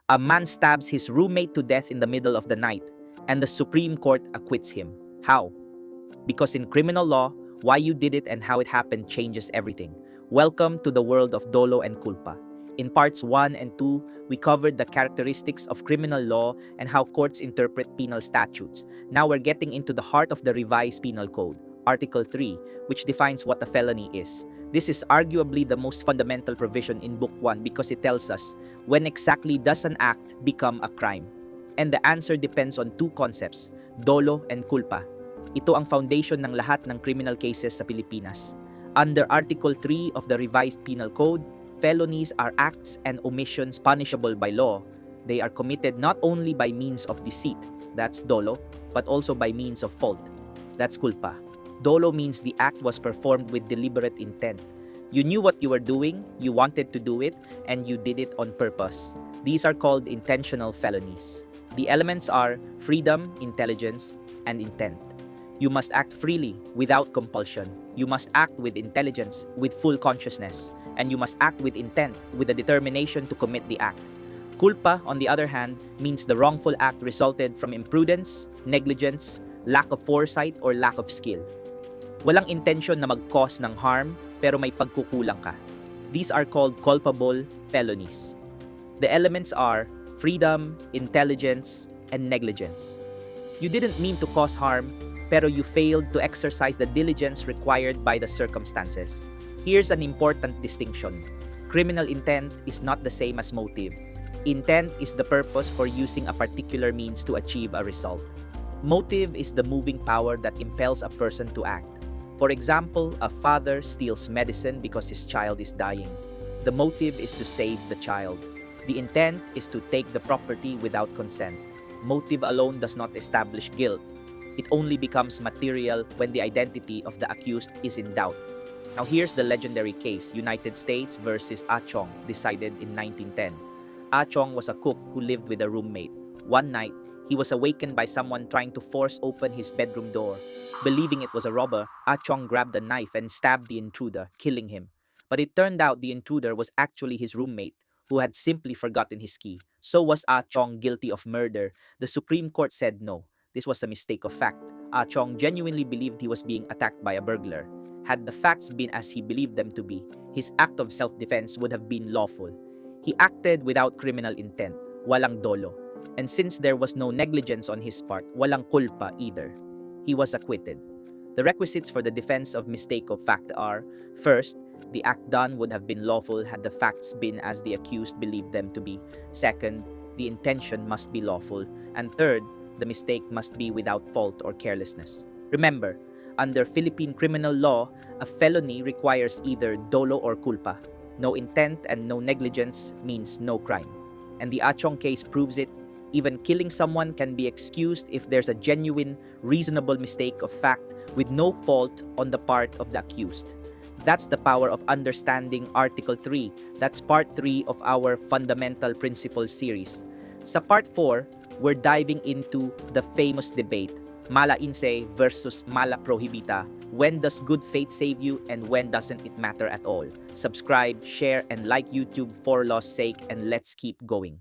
A man stabs his roommate to death in the middle of the night, and the Supreme Court acquits him. How? Because in criminal law, why you did it and how it happened changes everything. Welcome to the world of Dolo and Culpa. In parts 1 and 2, we covered the characteristics of criminal law and how courts interpret penal statutes. Now we're getting into the heart of the Revised Penal Code, Article 3, which defines what a felony is. This is arguably the most fundamental provision in Book 1 because it tells us when exactly does an act become a crime. And the answer depends on two concepts, dolo and culpa. Ito ang foundation ng lahat ng criminal cases sa Pilipinas. Under Article 3 of the Revised Penal Code, felonies are acts and omissions punishable by law. They are committed not only by means of deceit, that's dolo, but also by means of fault, that's culpa. Dolo means the act was performed with deliberate intent. You knew what you were doing, you wanted to do it, and you did it on purpose. These are called intentional felonies. The elements are freedom, intelligence, and intent. You must act freely, without compulsion. You must act with intelligence, with full consciousness. And you must act with intent, with a determination to commit the act. Culpa, on the other hand, means the wrongful act resulted from imprudence, negligence, lack of foresight, or lack of skill. Walang intention na mag-cause ng harm, pero may pagkukulang ka. These are called culpable felonies. The elements are freedom, intelligence, and negligence. You didn't mean to cause harm, pero you failed to exercise the diligence required by the circumstances. Here's an important distinction. Criminal intent is not the same as motive. Intent is the purpose for using a particular means to achieve a result. Motive is the moving power that impels a person to act. For example, a father steals medicine because his child is dying. The motive is to save the child. The intent is to take the property without consent. Motive alone does not establish guilt. It only becomes material when the identity of the accused is in doubt. Now here's the legendary case, United States versus Chong, decided in 1910. Chong was a cook who lived with a roommate. One night, he was awakened by someone trying to force open his bedroom door. Believing it was a robber, Chong grabbed a knife and stabbed the intruder, killing him. But it turned out the intruder was actually his roommate, who had simply forgotten his key. So was Chong guilty of murder? The Supreme Court said no. This was a mistake of fact. Chong genuinely believed he was being attacked by a burglar. Had the facts been as he believed them to be, his act of self-defense would have been lawful. He acted without criminal intent, walang dolo. And since there was no negligence on his part, walang culpa either. He was acquitted. The requisites for the defense of mistake of fact are, first, the act done would have been lawful had the facts been as the accused believed them to be. Second, the intention must be lawful. And third, the mistake must be without fault or carelessness. Remember, under Philippine criminal law, a felony requires either dolo or culpa. No intent and no negligence means no crime. And the Chong case proves it. Even killing someone can be excused if there's a genuine, reasonable mistake of fact with no fault on the part of the accused. That's the power of understanding Article 3. That's part 3 of our Fundamental Principles series. Sa part 4, we're diving into the famous debate, mala inse versus mala prohibita. When does good faith save you and when doesn't it matter at all? Subscribe, share, and like YouTube for law's sake, and let's keep going.